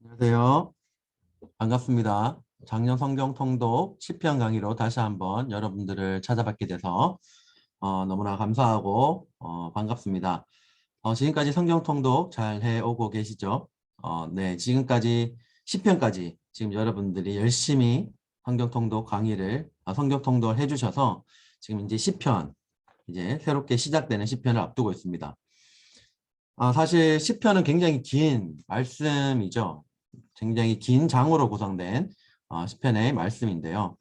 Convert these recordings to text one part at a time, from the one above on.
안녕하세요. 반갑습니다. 작년 성경 통독 시편 강의로 다시 한번 여러분들을 찾아뵙게 돼서 너무나 감사하고 반갑습니다. 지금까지 성경 통독 잘 해오고 계시죠? 네, 지금까지 시편까지 지금 여러분들이 열심히 성경 통독 강의를 성경 통독을 해주셔서 지금 이제 시편 이제 새롭게 시작되는 시편을 앞두고 있습니다. 사실 시편은 굉장히 긴 말씀이죠. 굉장히 긴 장으로 구성된 시편의 말씀인데요.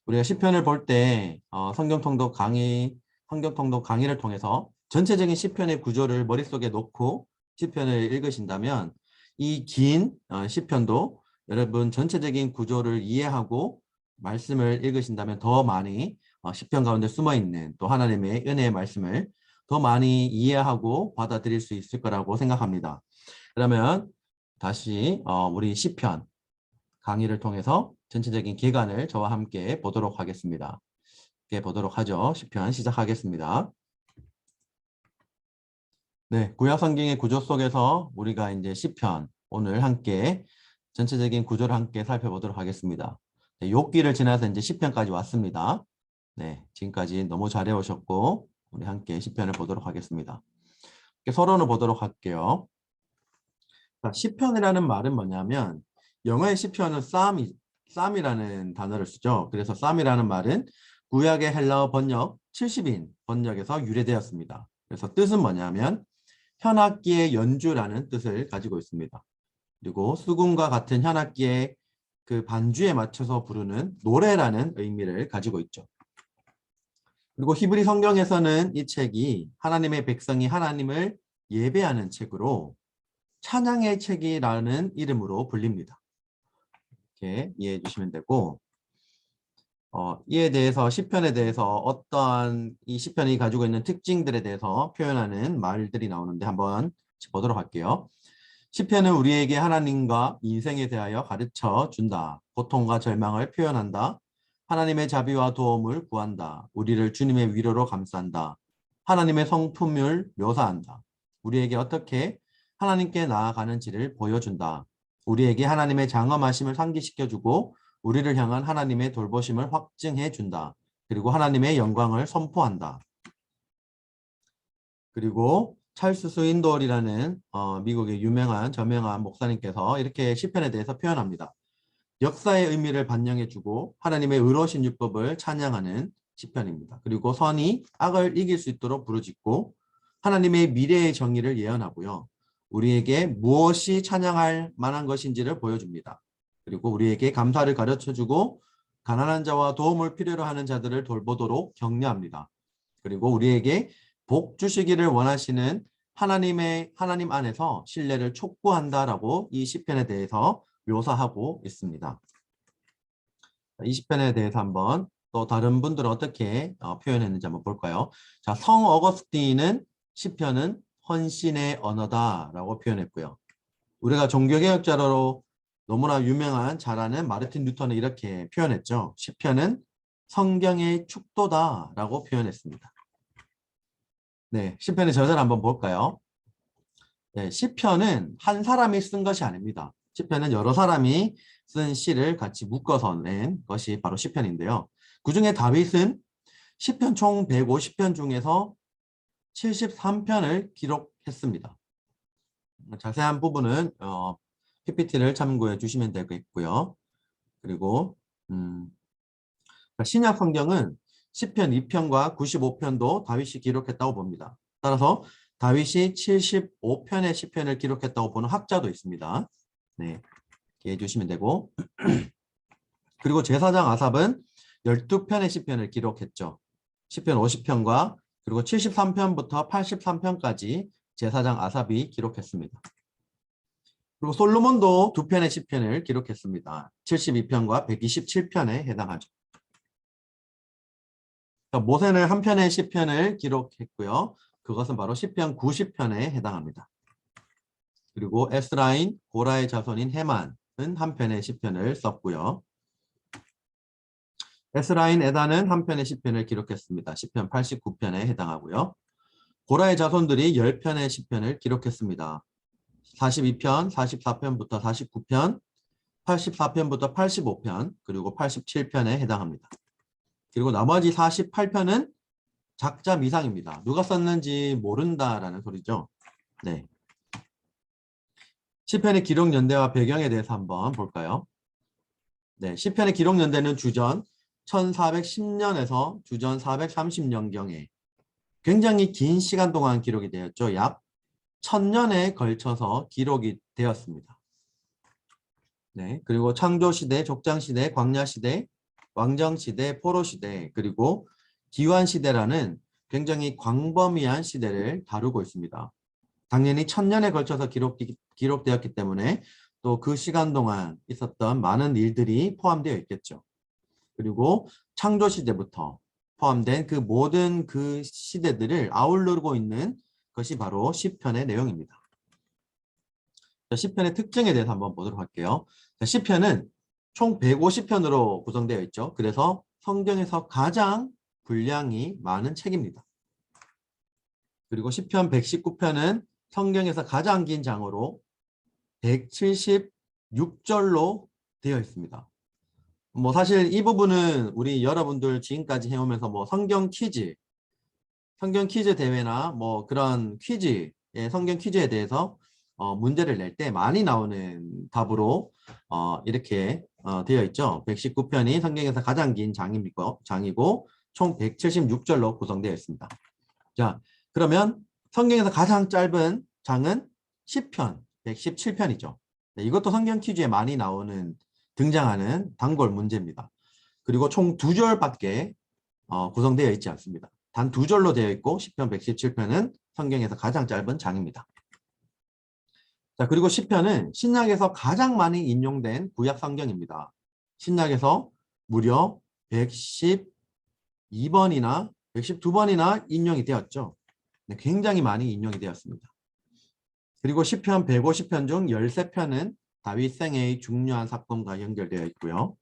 우리가 시편을 볼 때 성경 통독 강의를 통해서 전체적인 시편의 구조를 머릿속에 놓고 시편을 읽으신다면 이 긴 시편도 여러분 전체적인 구조를 이해하고 말씀을 읽으신다면 더 많이 시편 가운데 숨어있는 또 하나님의 은혜의 말씀을 더 많이 이해하고 받아들일 수 있을 거라고 생각합니다. 그러면 다시 우리 시편 강의를 통해서 전체적인 기간을 저와 함께 보도록 하겠습니다. 함께 보도록 하죠. 시편 시작하겠습니다. 네, 구약 성경의 구조 속에서 우리가 이제 시편 오늘 함께 전체적인 구조를 함께 살펴보도록 하겠습니다. 네, 욥기를 지나서 이제 시편까지 왔습니다. 네, 지금까지 너무 잘해 오셨고 우리 함께 시편을 보도록 하겠습니다. 서론을 보도록 할게요. 시편이라는 말은 뭐냐면 영어의 시편은 쌈이라는 단어를 쓰죠. 그래서 쌈이라는 말은 구약의 헬라어 번역 70인 번역에서 유래되었습니다. 그래서 뜻은 뭐냐면 현악기의 연주라는 뜻을 가지고 있습니다. 그리고 수금과 같은 현악기의 그 반주에 맞춰서 부르는 노래라는 의미를 가지고 있죠. 그리고 히브리 성경에서는 이 책이 하나님의 백성이 하나님을 예배하는 책으로 찬양의 책이라는 이름으로 불립니다. 이렇게 이해해 주시면 되고 이에 대해서 시편에 대해서 어떠한 이 시편이 가지고 있는 특징들에 대해서 표현하는 말들이 나오는데 한번 보도록 할게요. 시편은 우리에게 하나님과 인생에 대하여 가르쳐 준다. 고통과 절망을 표현한다. 하나님의 자비와 도움을 구한다. 우리를 주님의 위로로 감싼다. 하나님의 성품을 묘사한다. 우리에게 어떻게 하나님께 나아가는지를 보여준다. 우리에게 하나님의 장엄하심을 상기시켜주고 우리를 향한 하나님의 돌보심을 확증해준다. 그리고 하나님의 영광을 선포한다. 그리고 찰스 스윈돌이라는 미국의 유명한 저명한 목사님께서 이렇게 시편에 대해서 표현합니다. 역사의 의미를 반영해주고 하나님의 의로우신 율법을 찬양하는 시편입니다. 그리고 선이 악을 이길 수 있도록 부르짖고 하나님의 미래의 정의를 예언하고요. 우리에게 무엇이 찬양할 만한 것인지를 보여줍니다. 그리고 우리에게 감사를 가르쳐주고 가난한 자와 도움을 필요로 하는 자들을 돌보도록 격려합니다. 그리고 우리에게 복 주시기를 원하시는 하나님 안에서 신뢰를 촉구한다라고 이 시편에 대해서 묘사하고 있습니다. 이 시편에 대해서 한번 또 다른 분들은 어떻게 표현했는지 한번 볼까요? 자, 성 어거스틴은 시편은 헌신의 언어다라고 표현했고요. 우리가 종교개혁자로 너무나 유명한 잘 아는 마르틴 루터는 이렇게 표현했죠. 시편은 성경의 축도다라고 표현했습니다. 네, 시편의 저자를 한번 볼까요? 네, 시편은 한 사람이 쓴 것이 아닙니다. 시편은 여러 사람이 쓴 시를 같이 묶어서 낸 것이 바로 시편인데요. 그중에 다윗은 시편 총 150편 중에서 73편을 기록했습니다. 자세한 부분은 PPT를 참고해 주시면 되겠고요. 그리고 신약 성경은 시편 2편과 95편도 다윗이 기록했다고 봅니다. 따라서 다윗이 75편의 시편을 기록했다고 보는 학자도 있습니다. 네, 이해해 주시면 되고 그리고 제사장 아삽은 12편의 시편을 기록했죠. 시편 50편과 그리고 73편부터 83편까지 제사장 아삽이 기록했습니다. 그리고 솔로몬도 2편의 시편을 기록했습니다. 72편과 127편에 해당하죠. 모세는 한 편의 시편을 기록했고요. 그것은 바로 시편 90편에 해당합니다. 그리고 에스라인 고라의 자손인 헤만은 한 편의 시편을 썼고요. 에스라인 에단은 한 편의 시편을 기록했습니다. 시편 89편에 해당하고요. 고라의 자손들이 10편의 시편을 기록했습니다. 42편, 44편부터 49편, 84편부터 85편, 그리고 87편에 해당합니다. 그리고 나머지 48편은 작자 미상입니다. 누가 썼는지 모른다라는 소리죠. 네. 시편의 기록 연대와 배경에 대해서 한번 볼까요? 네, 시편의 기록 연대는 주전 1410년에서 주전 430년경에 굉장히 긴 시간 동안 기록이 되었죠. 약 1000년에 걸쳐서 기록이 되었습니다. 네, 그리고 창조시대, 족장시대, 광야시대, 왕정시대, 포로시대, 그리고 기환시대라는 굉장히 광범위한 시대를 다루고 있습니다. 당연히 1000년에 걸쳐서 기록되었기 때문에 또 그 시간 동안 있었던 많은 일들이 포함되어 있겠죠. 그리고 창조시대부터 포함된 그 모든 그 시대들을 아우르고 있는 것이 바로 시편의 내용입니다. 시편의 특징에 대해서 한번 보도록 할게요. 시편은 총 150편으로 구성되어 있죠. 그래서 성경에서 가장 분량이 많은 책입니다. 그리고 시편 119편은 성경에서 가장 긴 장으로 176절로 되어 있습니다. 뭐 사실 이 부분은 우리 여러분들 지금까지 해오면서 뭐 성경 퀴즈 대회나 뭐 그런 퀴즈, 성경 퀴즈에 대해서 문제를 낼 때 많이 나오는 답으로 이렇게 되어 있죠. 119편이 성경에서 가장 긴 장이고 총 176절로 구성되어 있습니다. 자, 그러면 성경에서 가장 짧은 장은 시편 117편이죠. 네, 이것도 성경 퀴즈에 많이 등장하는 단골 문제입니다. 그리고 총 2절밖에 구성되어 있지 않습니다. 단 2절로 되어 있고 시편 117편은 성경에서 가장 짧은 장입니다. 자, 그리고 시편은 신약에서 가장 많이 인용된 구약 성경입니다. 신약에서 무려 112번이나 112번이나 인용이 되었죠. 네, 굉장히 많이 인용이 되었습니다. 그리고 시편 150편 중 13편은 다윗 생애의 중요한 사건과 연결되어 있고요.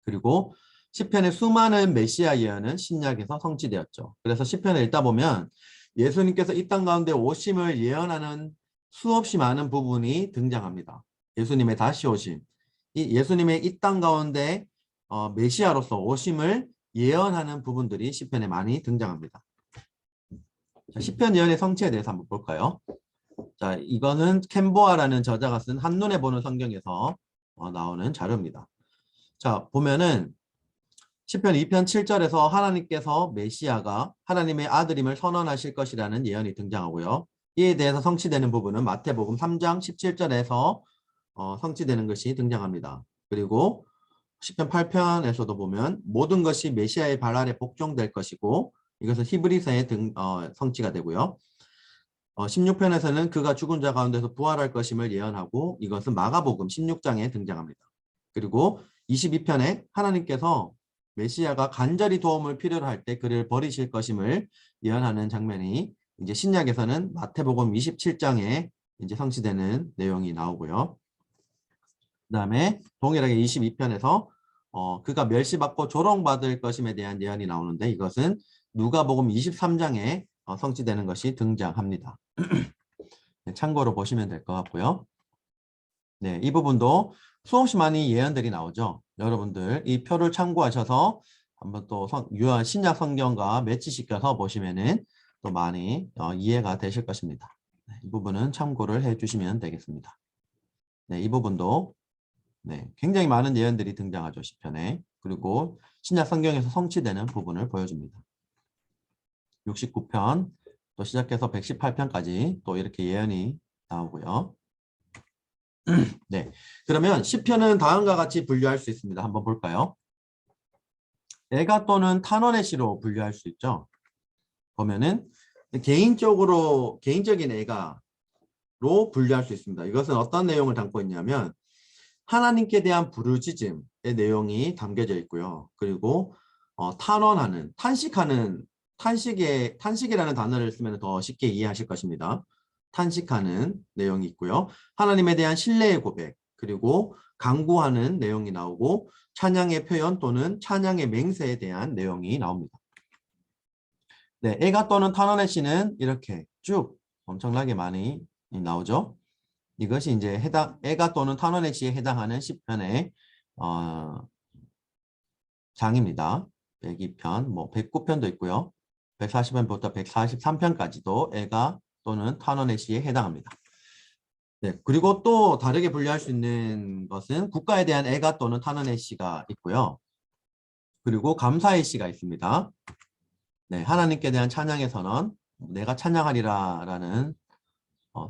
그리고 시편의 수많은 메시아 예언은 신약에서 성취되었죠. 그래서 시편을 읽다 보면 예수님께서 이 땅 가운데 오심을 예언하는 수없이 많은 부분이 등장합니다. 예수님의 다시 오심, 예수님의 이 땅 가운데 메시아로서 오심을 예언하는 부분들이 시편에 많이 등장합니다. 자, 시편 예언의 성취에 대해서 한번 볼까요? 자, 이거는 캔보아라는 저자가 쓴 한눈에 보는 성경에서 나오는 자료입니다. 자, 보면은 시편 2편 7절에서 하나님께서 메시아가 하나님의 아들임을 선언하실 것이라는 예언이 등장하고요. 이에 대해서 성취되는 부분은 마태복음 3장 17절에서 성취되는 것이 등장합니다. 그리고 시편 8편에서도 보면 모든 것이 메시아의 발 아래 복종될 것이고 이것은 히브리서에 성취가 되고요. 16편에서는 그가 죽은 자 가운데서 부활할 것임을 예언하고 이것은 마가복음 16장에 등장합니다. 그리고 22편에 하나님께서 메시아가 간절히 도움을 필요로 할 때 그를 버리실 것임을 예언하는 장면이 이제 신약에서는 마태복음 27장에 이제 성취되는 내용이 나오고요. 그다음에 동일하게 22편에서 그가 멸시받고 조롱받을 것임에 대한 예언이 나오는데 이것은 누가복음 23장에 성취되는 것이 등장합니다. 네, 참고로 보시면 될 것 같고요. 네, 이 부분도 수없이 많이 예언들이 나오죠. 여러분들 이 표를 참고하셔서 한번 또 유한 신약 성경과 매치시켜서 보시면은 또 많이 이해가 되실 것입니다. 네, 이 부분은 참고를 해주시면 되겠습니다. 네, 이 부분도 네, 굉장히 많은 예언들이 등장하죠. 시편에. 그리고 신약 성경에서 성취되는 부분을 보여줍니다. 69편 또 시작해서 118편까지 또 이렇게 예언이 나오고요. 네, 그러면 시편은 다음과 같이 분류할 수 있습니다. 한번 볼까요? 애가 또는 탄원의 시로 분류할 수 있죠. 보면은 개인적인 애가로 분류할 수 있습니다. 이것은 어떤 내용을 담고 있냐면 하나님께 대한 부르짖음의 내용이 담겨져 있고요. 그리고 탄원하는, 탄식이라는 단어를 쓰면 더 쉽게 이해하실 것입니다. 탄식하는 내용이 있고요. 하나님에 대한 신뢰의 고백, 그리고 간구하는 내용이 나오고 찬양의 표현 또는 찬양의 맹세에 대한 내용이 나옵니다. 네, 애가 또는 탄원의 시는 이렇게 쭉 엄청나게 많이 나오죠. 이것이 이제 애가 또는 탄원의 시에 해당하는 시편의 장입니다. 102편, 뭐 109편도 있고요. 140편부터 143편까지도 애가 또는 탄원의 시에 해당합니다. 네, 그리고 또 다르게 분류할 수 있는 것은 국가에 대한 애가 또는 탄원의 시가 있고요. 그리고 감사의 시가 있습니다. 네, 하나님께 대한 찬양의 선언, 내가 찬양하리라 라는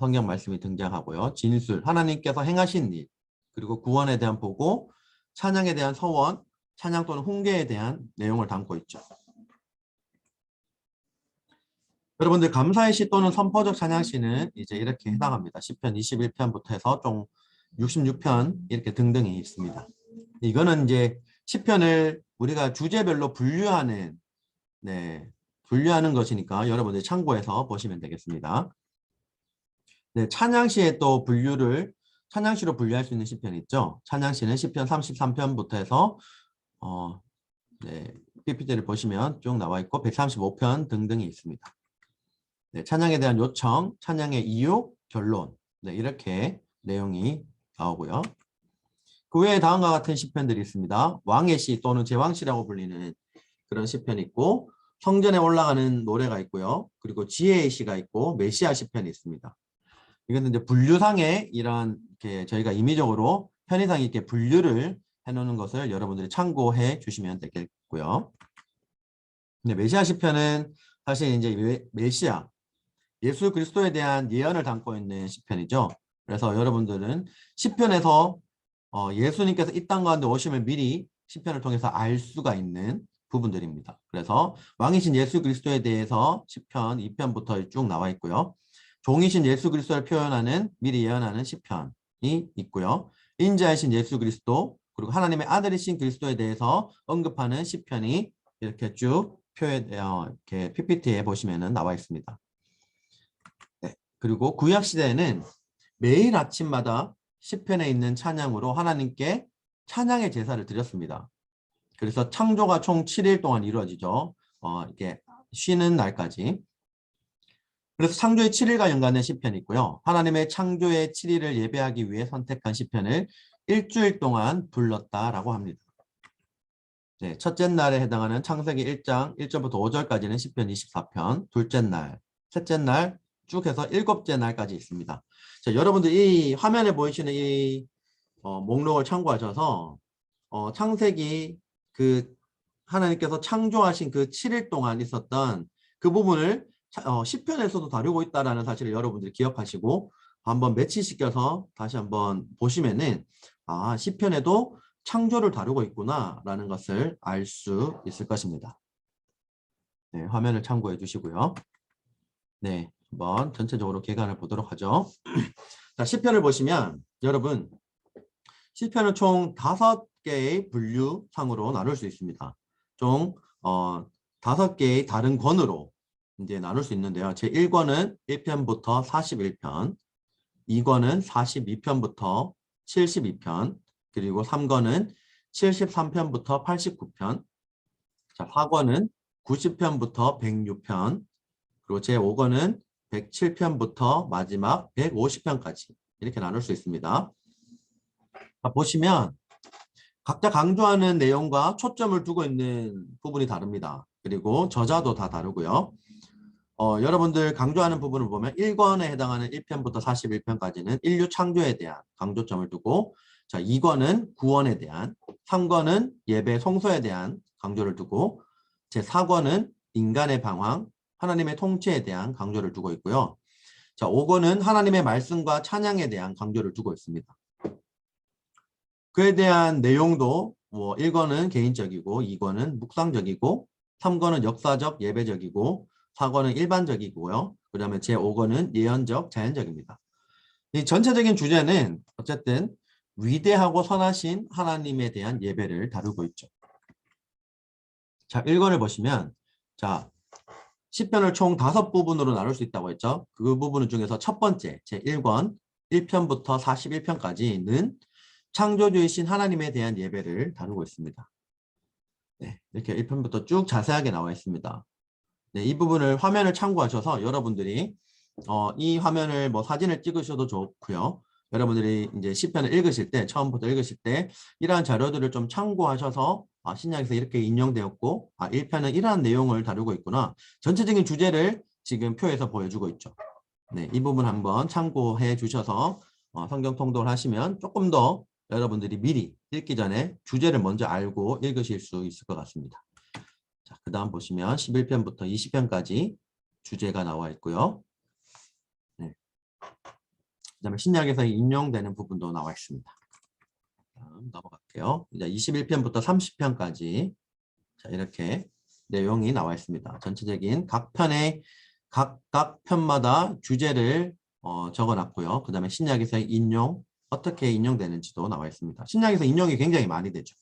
성경 말씀이 등장하고요. 진술, 하나님께서 행하신 일, 그리고 구원에 대한 보고, 찬양에 대한 서원, 찬양 또는 훈계에 대한 내용을 담고 있죠. 여러분들 감사의 시 또는 선포적 찬양시는 이제 이렇게 해당합니다. 시편 21편부터 해서 총 66편 이렇게 등등이 있습니다. 이거는 이제 시편을 우리가 주제별로 분류하는 것이니까 여러분들 참고해서 보시면 되겠습니다. 네, 찬양시에 또 찬양시로 분류할 수 있는 시편이 있죠. 찬양시는 시편 33편부터 해서 PPT를 보시면 쭉 나와 있고 135편 등등이 있습니다. 네, 찬양에 대한 요청, 찬양의 이유, 결론 이렇게 내용이 나오고요. 그 외에 다음과 같은 시편들이 있습니다. 왕의 시 또는 제왕시라고 불리는 그런 시편이 있고 성전에 올라가는 노래가 있고요. 그리고 지혜의 시가 있고 메시아 시편이 있습니다. 이건 이제 분류상에 이런 저희가 임의적으로 편의상 이렇게 분류를 해놓는 것을 여러분들이 참고해 주시면 되겠고요. 근데 메시아 시편은 사실 이제 메시아 예수 그리스도에 대한 예언을 담고 있는 시편이죠. 그래서 여러분들은 시편에서 예수님께서 이 땅 가운데 오심을 미리 시편을 통해서 알 수가 있는 부분들입니다. 그래서 왕이신 예수 그리스도에 대해서 시편 2편부터 쭉 나와 있고요. 종이신 예수 그리스도를 표현하는 미리 예언하는 시편이 있고요. 인자이신 예수 그리스도 그리고 하나님의 아들이신 그리스도에 대해서 언급하는 시편이 이렇게 쭉 이렇게 PPT에 보시면 나와 있습니다. 네. 그리고 구약 시대에는 매일 아침마다 시편에 있는 찬양으로 하나님께 찬양의 제사를 드렸습니다. 그래서 창조가 총 7일 동안 이루어지죠. 이게 쉬는 날까지. 그래서 창조의 7일과 연관된 시편이 있고요. 하나님의 창조의 7일을 예배하기 위해 선택한 시편을 일주일 동안 불렀다라고 합니다. 네, 첫째 날에 해당하는 창세기 1장 1절부터 5절까지는 시편 24편, 둘째 날, 셋째 날 쭉 해서 일곱째 날까지 있습니다. 자, 여러분들 이 화면에 보이시는 이 목록을 참고하셔서 창세기 하나님께서 창조하신 그 7일 동안 있었던 그 부분을 시편에서도 다루고 있다는 사실을 여러분들이 기억하시고 한번 매치시켜서 다시 한번 보시면은 시편에도 창조를 다루고 있구나 라는 것을 알 수 있을 것입니다. 네, 화면을 참고해 주시고요. 네, 한번 전체적으로 개관을 보도록 하죠. 자, 시편을 보시면 여러분 시편은 총 5개의 분류상으로 나눌 수 있습니다. 총 5개의 다른 권으로 이제 나눌 수 있는데요. 제1권은 1편부터 41편, 2권은 42편부터 72편, 그리고 3권은 73편부터 89편, 자, 4권은 90편부터 106편, 그리고 제5권은 107편부터 마지막 150편까지 이렇게 나눌 수 있습니다. 자, 보시면 각자 강조하는 내용과 초점을 두고 있는 부분이 다릅니다. 그리고 저자도 다 다르고요. 여러분들 강조하는 부분을 보면 1권에 해당하는 1편부터 41편까지는 인류 창조에 대한 강조점을 두고, 자, 2권은 구원에 대한, 3권은 예배 성소에 대한 강조를 두고, 제4권은 인간의 방황, 하나님의 통치에 대한 강조를 두고 있고요. 자, 5권은 하나님의 말씀과 찬양에 대한 강조를 두고 있습니다. 그에 대한 내용도 1권은 개인적이고 2권은 묵상적이고 3권은 역사적 예배적이고 4권은 일반적이고요. 그 다음에 제5권은 예언적 자연적입니다. 이 전체적인 주제는 어쨌든 위대하고 선하신 하나님에 대한 예배를 다루고 있죠. 자, 1권을 보시면 자, 시편을 총 5부분으로 나눌 수 있다고 했죠. 그 부분 중에서 첫 번째 제1권 1편부터 41편까지는 창조주이신 하나님에 대한 예배를 다루고 있습니다. 네, 이렇게 1편부터 쭉 자세하게 나와 있습니다. 네, 이 부분을 화면을 참고하셔서 여러분들이 이 화면을 사진을 찍으셔도 좋고요. 여러분들이 이제 시편을 읽으실 때, 처음부터 읽으실 때 이러한 자료들을 좀 참고하셔서 신약에서 이렇게 인용되었고 1편은 이러한 내용을 다루고 있구나. 전체적인 주제를 지금 표에서 보여주고 있죠. 네, 이 부분 한번 참고해 주셔서 성경 통독을 하시면 조금 더 여러분들이 미리 읽기 전에 주제를 먼저 알고 읽으실 수 있을 것 같습니다. 자, 그 다음 보시면 11편부터 20편까지 주제가 나와 있고요. 네. 그다음에 신약에서 인용되는 부분도 나와 있습니다. 다음 넘어갈게요. 이제 21편부터 30편까지 자, 이렇게 내용이 나와 있습니다. 전체적인 각 편의 각 편마다 주제를 적어놨고요. 그 다음에 신약에서의 인용, 어떻게 인용되는지도 나와 있습니다. 신약에서 인용이 굉장히 많이 되죠.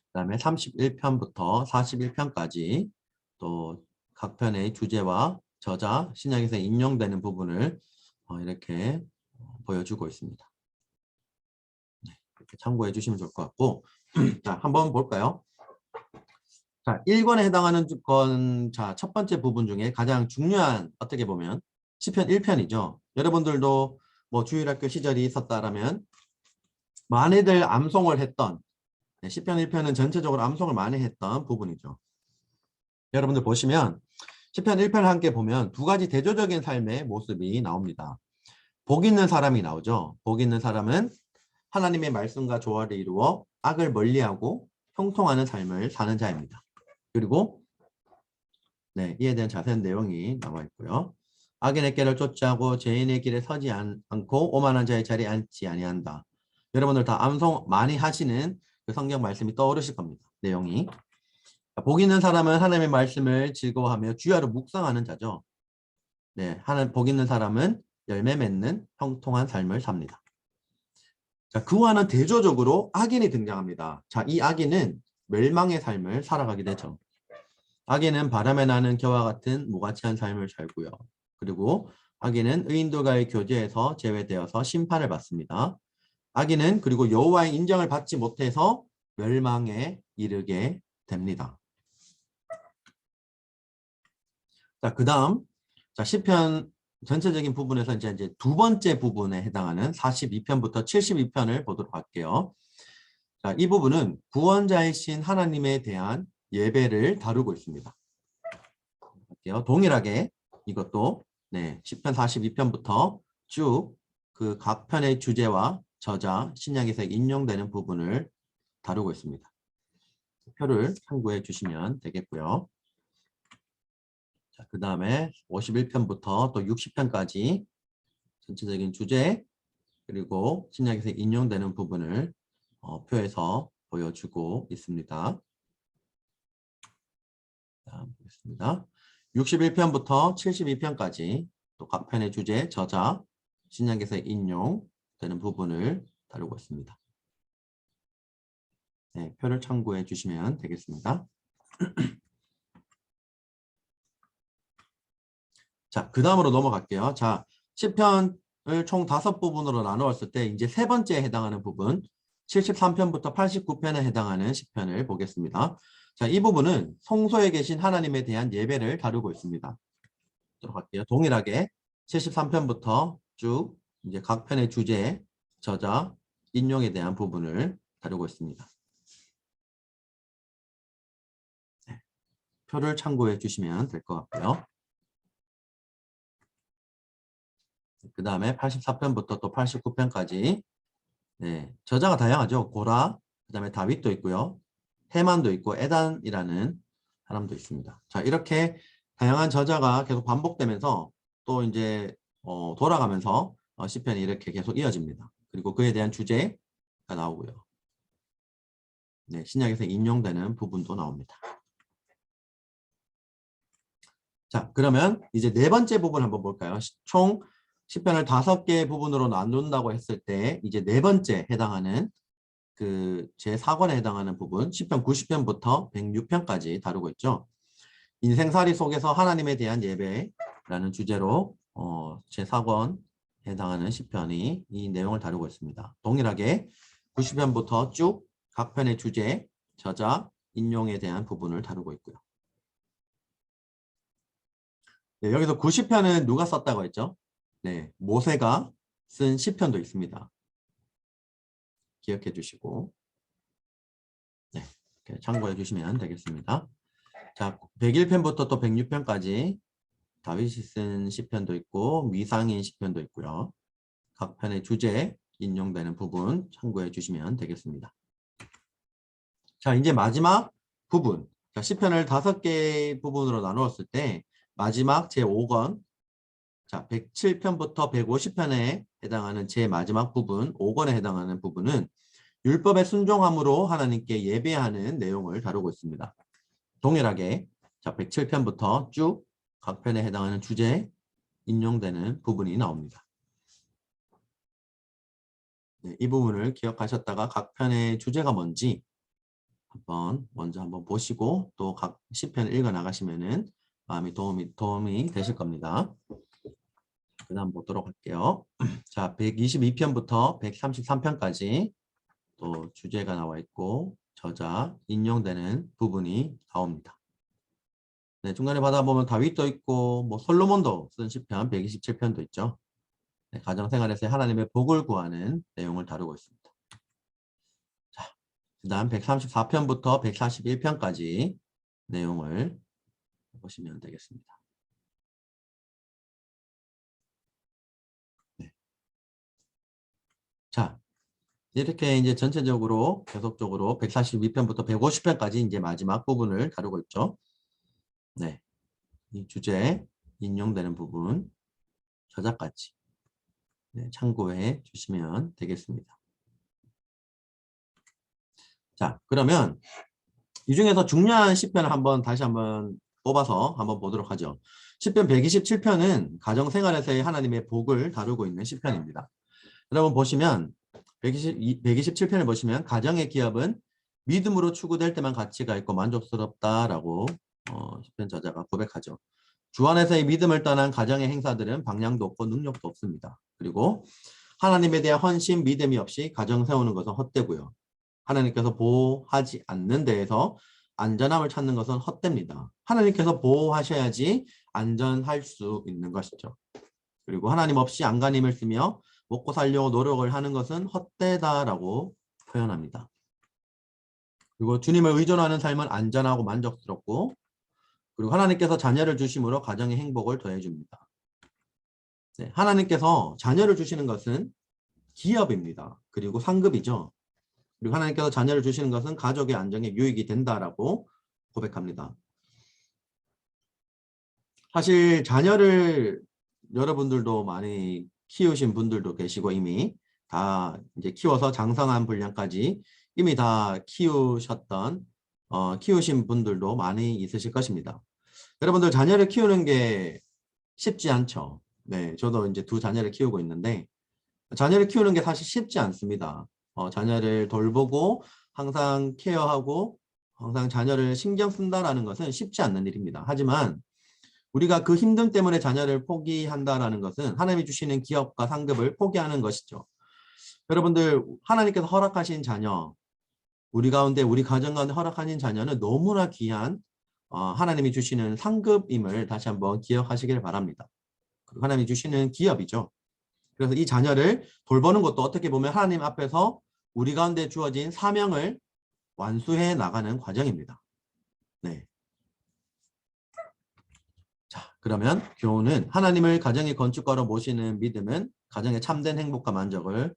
그 다음에 31편부터 41편까지 또 각 편의 주제와 저자, 신약에서 인용되는 부분을 이렇게 보여주고 있습니다. 네, 이렇게 참고해 주시면 좋을 것 같고 자, 한번 볼까요? 자, 1권에 해당하는 건, 자, 첫 번째 부분 중에 가장 중요한, 어떻게 보면, 시편 1편이죠. 여러분들도 뭐 주일학교 시절이 있었다라면, 많이들 암송을 했던, 시편 1편은 전체적으로 암송을 많이 했던 부분이죠. 여러분들 보시면, 시편 1편을 함께 보면 두 가지 대조적인 삶의 모습이 나옵니다. 복 있는 사람이 나오죠. 복 있는 사람은 하나님의 말씀과 조화를 이루어 악을 멀리하고 형통하는 삶을 사는 자입니다. 그리고 네, 이에 대한 자세한 내용이 나와 있고요. 악인의 길을 쫓지하고 죄인의 길에 서지 않고 오만한 자의 자리에 앉지 아니한다. 여러분들 다 암송 많이 하시는 그 성경 말씀이 떠오르실 겁니다. 내용이. 복 있는 사람은 하나님의 말씀을 즐거워하며 주야로 묵상하는 자죠. 네, 복 있는 사람은 열매 맺는 형통한 삶을 삽니다. 자, 그와는 대조적으로 악인이 등장합니다. 자, 이 악인은 멸망의 삶을 살아가게 되죠. 악인은 바람에 나는 겨와 같은 무가치한 삶을 살고요. 그리고 악인은 의인들과의 교제에서 제외되어서 심판을 받습니다. 악인은 그리고 여호와의 인정을 받지 못해서 멸망에 이르게 됩니다. 자, 그다음 자, 시편 전체적인 부분에서 이제 두 번째 부분에 해당하는 42편부터 72편을 보도록 할게요. 자, 이 부분은 구원자이신 하나님에 대한 예배를 다루고 있습니다. 할게요. 동일하게 이것도 네, 10편 42편부터 쭉 그 각 편의 주제와 저자, 신약에서 인용되는 부분을 다루고 있습니다. 표를 참고해 주시면 되겠고요. 자, 그 다음에 51편부터 또 60편까지 전체적인 주제 그리고 신약에서 인용되는 부분을 표에서 보여주고 있습니다. 자, 보겠습니다. 61편부터 72편까지 또 각 편의 주제, 저자, 신약에서 인용되는 부분을 다루고 있습니다. 네, 표를 참고해 주시면 되겠습니다. 자, 그 다음으로 넘어갈게요. 자, 시편을 총 5부분으로 나누었을 때 이제 세 번째에 해당하는 부분 73편부터 89편에 해당하는 시편을 보겠습니다. 자, 이 부분은 성소에 계신 하나님에 대한 예배를 다루고 있습니다. 들어갈게요. 동일하게 73편부터 쭉 이제 각 편의 주제, 저자, 인용에 대한 부분을 다루고 있습니다. 네, 표를 참고해 주시면 될 것 같고요. 그 다음에 84편부터 또 89편까지 네, 저자가 다양하죠. 고라, 그 다음에 다윗도 있고요. 헤만도 있고 에단이라는 사람도 있습니다. 자, 이렇게 다양한 저자가 계속 반복되면서 또 이제 돌아가면서 시편이 이렇게 계속 이어집니다. 그리고 그에 대한 주제가 나오고요. 네, 신약에서 인용되는 부분도 나옵니다. 자, 그러면 이제 네 번째 부분 한번 볼까요? 총 시편을 5개 부분으로 나눈다고 했을 때 이제 네 번째 해당하는 그 제4권에 해당하는 부분 10편 90편부터 106편까지 다루고 있죠. 인생살이 속에서 하나님에 대한 예배라는 주제로 제4권에 해당하는 시편이 이 내용을 다루고 있습니다. 동일하게 90편부터 쭉 각 편의 주제, 저자, 인용에 대한 부분을 다루고 있고요. 네, 여기서 90편은 누가 썼다고 했죠? 네, 모세가 쓴 시편도 있습니다. 기억해 주시고 네, 이렇게 참고해 주시면 되겠습니다. 자, 101편부터 또 106편까지 다윗이 쓴 시편도 있고 미상인 시편도 있고요. 각 편의 주제에 인용되는 부분 참고해 주시면 되겠습니다. 자, 이제 마지막 부분. 자, 시편을 5개 부분으로 나누었을 때 마지막 제5권, 자, 107편부터 150편에 해당하는 제 마지막 부분, 5권에 해당하는 부분은 율법의 순종함으로 하나님께 예배하는 내용을 다루고 있습니다. 동일하게 자, 107편부터 쭉 각 편에 해당하는 주제에 인용되는 부분이 나옵니다. 네, 이 부분을 기억하셨다가 각 편의 주제가 뭔지 먼저 한번 보시고 또 각 시편을 읽어 나가시면은 마음이 도움이 되실 겁니다. 그 다음 보도록 할게요. 자, 122편부터 133편까지 또 주제가 나와 있고 저자 인용되는 부분이 나옵니다. 네, 중간에 받아보면 다윗도 있고 뭐 솔로몬도 쓴 시편 127편도 있죠. 네, 가정생활에서 하나님의 복을 구하는 내용을 다루고 있습니다. 자, 그 다음 134편부터 141편까지 내용을 보시면 되겠습니다. 네. 자, 이렇게 이제 전체적으로 계속적으로 142편부터 150편까지 이제 마지막 부분을 다루고 있죠. 네. 이 주제 인용되는 부분 저자까지 네, 참고해 주시면 되겠습니다. 자, 그러면 이 중에서 중요한 시편을 다시 한번 뽑아서 한번 보도록 하죠. 시편 127편은 가정생활에서의 하나님의 복을 다루고 있는 시편입니다. 여러분 보시면 127편을 보시면 가정의 기업은 믿음으로 추구될 때만 가치가 있고 만족스럽다라고 시편 저자가 고백하죠. 주 안에서의 믿음을 떠난 가정의 행사들은 방향도 없고 능력도 없습니다. 그리고 하나님에 대한 헌신, 믿음이 없이 가정 세우는 것은 헛되고요. 하나님께서 보호하지 않는 데에서 안전함을 찾는 것은 헛됩니다. 하나님께서 보호하셔야지 안전할 수 있는 것이죠. 그리고 하나님 없이 안간힘을 쓰며 먹고 살려고 노력을 하는 것은 헛되다라고 표현합니다. 그리고 주님을 의존하는 삶은 안전하고 만족스럽고 그리고 하나님께서 자녀를 주심으로 가정의 행복을 더해줍니다. 네, 하나님께서 자녀를 주시는 것은 기업입니다. 그리고 상급이죠. 그리고 하나님께서 자녀를 주시는 것은 가족의 안정에 유익이 된다라고 고백합니다. 사실 자녀를 여러분들도 많이 키우신 분들도 계시고 이미 다 이제 키워서 장성한 분량까지 이미 다 키우신 분들도 많이 있으실 것입니다. 여러분들 자녀를 키우는 게 쉽지 않죠. 네, 저도 이제 2 자녀를 키우고 있는데 자녀를 키우는 게 사실 쉽지 않습니다. 자녀를 돌보고 항상 케어하고 항상 자녀를 신경 쓴다라는 것은 쉽지 않는 일입니다. 하지만 우리가 그 힘듦 때문에 자녀를 포기한다라는 것은 하나님이 주시는 기업과 상급을 포기하는 것이죠. 여러분들 하나님께서 허락하신 자녀, 우리 가정 가운데 허락하신 자녀는 너무나 귀한 하나님이 주시는 상급임을 다시 한번 기억하시길 바랍니다. 하나님이 주시는 기업이죠. 그래서 이 자녀를 돌보는 것도 어떻게 보면 하나님 앞에서 우리 가운데 주어진 사명을 완수해 나가는 과정입니다. 네. 자, 그러면 교훈은 하나님을 가정의 건축가로 모시는 믿음은 가정의 참된 행복과 만족을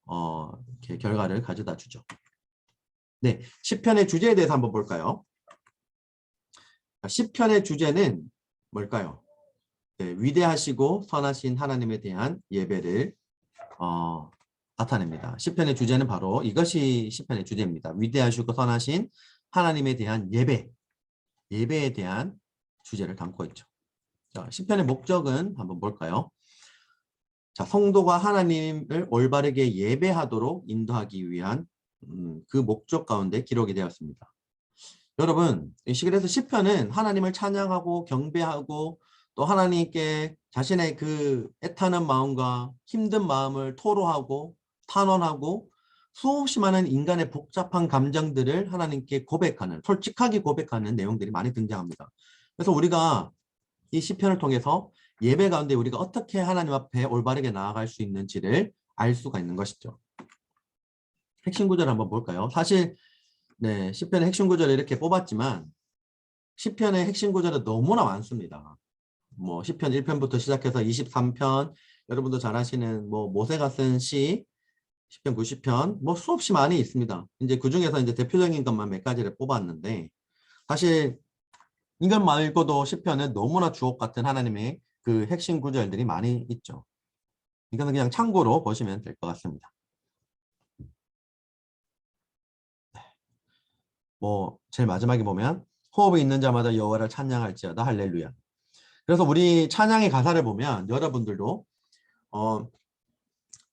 이렇게 결과를 가져다 주죠. 네, 시편의 주제에 대해서 한번 볼까요? 시편의 주제는 뭘까요? 네, 위대하시고 선하신 하나님에 대한 예배를 나타냅니다. 시편의 주제는 바로 이것이 시편의 주제입니다. 위대하시고 선하신 하나님에 대한 예배에 대한 주제를 담고 있죠. 자, 시편의 목적은 한번 볼까요? 자, 성도가 하나님을 올바르게 예배하도록 인도하기 위한 그 목적 가운데 기록이 되었습니다. 여러분, 그래서 시편은 하나님을 찬양하고 경배하고 또 하나님께 자신의 그 애타는 마음과 힘든 마음을 토로하고 탄원하고 수없이 많은 인간의 복잡한 감정들을 하나님께 솔직하게 고백하는 내용들이 많이 등장합니다. 그래서 우리가 이 시편을 통해서 예배 가운데 우리가 어떻게 하나님 앞에 올바르게 나아갈 수 있는지를 알 수가 있는 것이죠. 핵심 구절 한번 볼까요? 사실 네, 시편의 핵심 구절을 이렇게 뽑았지만 시편의 핵심 구절은 너무나 많습니다. 뭐 시편 1편부터 시작해서 23편, 여러분도 잘 아시는 뭐 모세가 쓴 시, 시편 90편, 뭐 수없이 많이 있습니다. 이제 그중에서 이제 대표적인 것만 몇 가지를 뽑았는데, 사실 이것 말고도 시편은 너무나 주옥 같은 하나님의 그 핵심 구절들이 많이 있죠. 이거는 그냥 참고로 보시면 될 것 같습니다. 뭐 제일 마지막에 보면 호흡이 있는 자마다 여호와를 찬양할지어다 할렐루야. 그래서 우리 찬양의 가사를 보면 여러분들도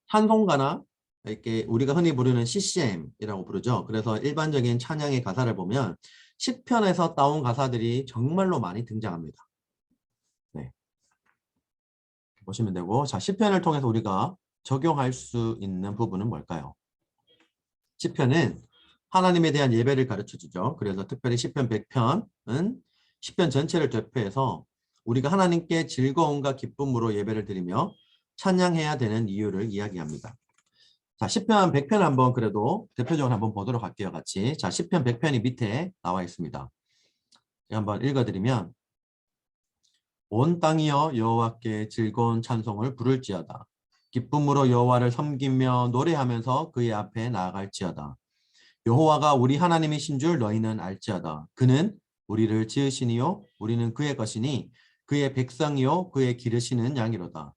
찬송가나 이렇게 우리가 흔히 부르는 CCM이라고 부르죠. 그래서 일반적인 찬양의 가사를 보면 시편에서 따온 가사들이 정말로 많이 등장합니다. 네. 보시면 되고, 자, 시편을 통해서 우리가 적용할 수 있는 부분은 뭘까요? 시편은 하나님에 대한 예배를 가르쳐 주죠. 그래서 특별히 시편 100편은 시편 전체를 대표해서 우리가 하나님께 즐거움과 기쁨으로 예배를 드리며 찬양해야 되는 이유를 이야기합니다. 자, 시편 100편 한번 그래도 대표적으로 한번 보도록 할게요, 같이. 자, 시편 100편이 밑에 나와 있습니다. 한번 읽어드리면, 온 땅이여 여호와께 즐거운 찬송을 부를지어다. 기쁨으로 여호와를 섬기며 노래하면서 그의 앞에 나아갈지어다. 여호와가 우리 하나님이신 줄 너희는 알지어다. 그는 우리를 지으시니요 우리는 그의 것이니 그의 백성이요 그의 기르시는 양이로다.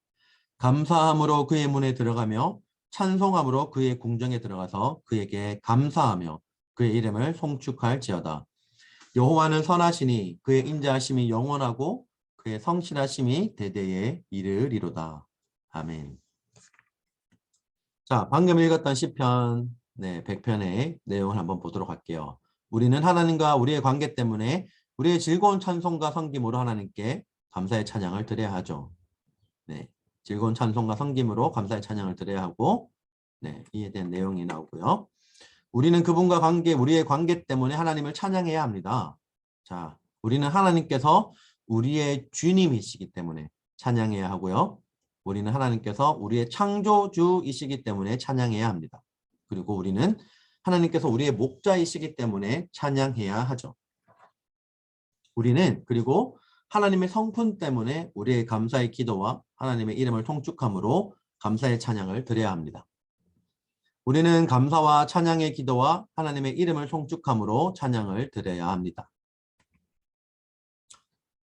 감사함으로 그의 문에 들어가며 찬송함으로 그의 궁정에 들어가서 그에게 감사하며 그의 이름을 송축할지어다. 여호와는 선하시니 그의 인자하심이 영원하고 그의 성실하심이 대대에 이르리로다. 아멘. 자, 방금 읽었던 시편 100편의 내용을 한번 보도록 할게요. 우리는 하나님과 우리의 관계 때문에 우리의 즐거운 찬송과 섬김으로 하나님께 감사의 찬양을 드려야 하죠. 네, 즐거운 찬송과 섬김으로 감사의 찬양을 드려야 하고, 네, 이에 대한 내용이 나오고요. 우리는 그분과 관계, 우리의 관계 때문에 하나님을 찬양해야 합니다. 자, 우리는 하나님께서 우리의 주님이시기 때문에 찬양해야 하고요. 우리는 하나님께서 우리의 창조주이시기 때문에 찬양해야 합니다. 그리고 우리는 하나님께서 우리의 목자이시기 때문에 찬양해야 하죠. 우리는 그리고 하나님의 성품 때문에 우리의 감사의 기도와 하나님의 이름을 통축함으로 감사의 찬양을 드려야 합니다. 우리는 감사와 찬양의 기도와 하나님의 이름을 송축함으로 찬양을 드려야 합니다.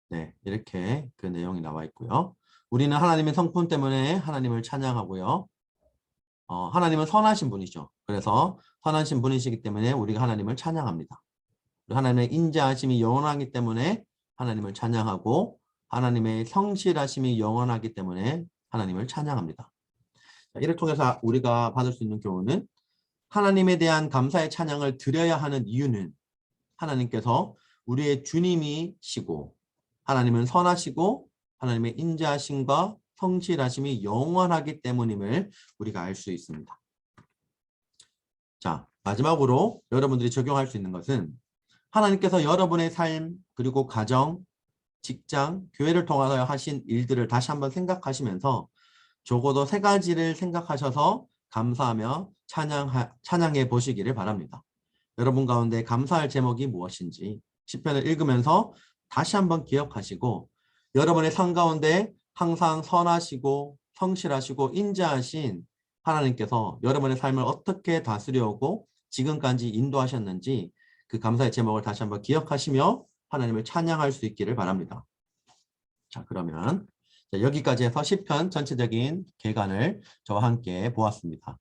네, 이렇게 그 내용이 나와 있고요. 우리는 하나님의 성품 때문에 하나님을 찬양하고요. 하나님은 선하신 분이죠. 그래서 선하신 분이시기 때문에 우리가 하나님을 찬양합니다. 하나님의 인자하심이 영원하기 때문에 하나님을 찬양하고 하나님의 성실하심이 영원하기 때문에 하나님을 찬양합니다. 이를 통해서 우리가 받을 수 있는 교훈은 하나님에 대한 감사의 찬양을 드려야 하는 이유는 하나님께서 우리의 주님이시고 하나님은 선하시고 하나님의 인자하심과 성실하심이 영원하기 때문임을 우리가 알 수 있습니다. 자, 마지막으로 여러분들이 적용할 수 있는 것은 하나님께서 여러분의 삶 그리고 가정, 직장, 교회를 통하여 하신 일들을 다시 한번 생각하시면서 적어도 3가지를 생각하셔서 감사하며 찬양해 보시기를 바랍니다. 여러분 가운데 감사할 제목이 무엇인지 시편을 읽으면서 다시 한번 기억하시고 여러분의 삶 가운데 항상 선하시고 성실하시고 인자하신 하나님께서 여러분의 삶을 어떻게 다스려오고 지금까지 인도하셨는지 그 감사의 제목을 다시 한번 기억하시며 하나님을 찬양할 수 있기를 바랍니다. 자, 그러면 여기까지 해서 시편 전체적인 개관을 저와 함께 보았습니다.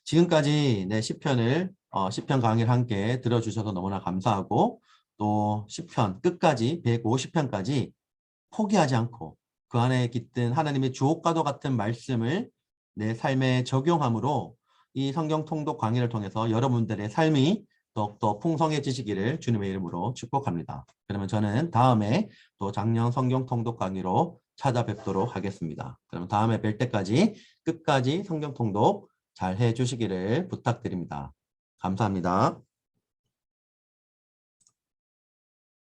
지금까지 시편을 시편 강의를 함께 들어주셔서 너무나 감사하고 또 시편 끝까지 150편까지 포기하지 않고 그 안에 깃든 하나님의 주옥과도 같은 말씀을 내 삶에 적용함으로 이 성경 통독 강의를 통해서 여러분들의 삶이 더욱더 풍성해지시기를 주님의 이름으로 축복합니다. 그러면 저는 다음에 또 작년 성경 통독 강의로 찾아뵙도록 하겠습니다. 그럼 다음에 뵐 때까지 끝까지 성경 통독 잘 해주시기를 부탁드립니다. 감사합니다.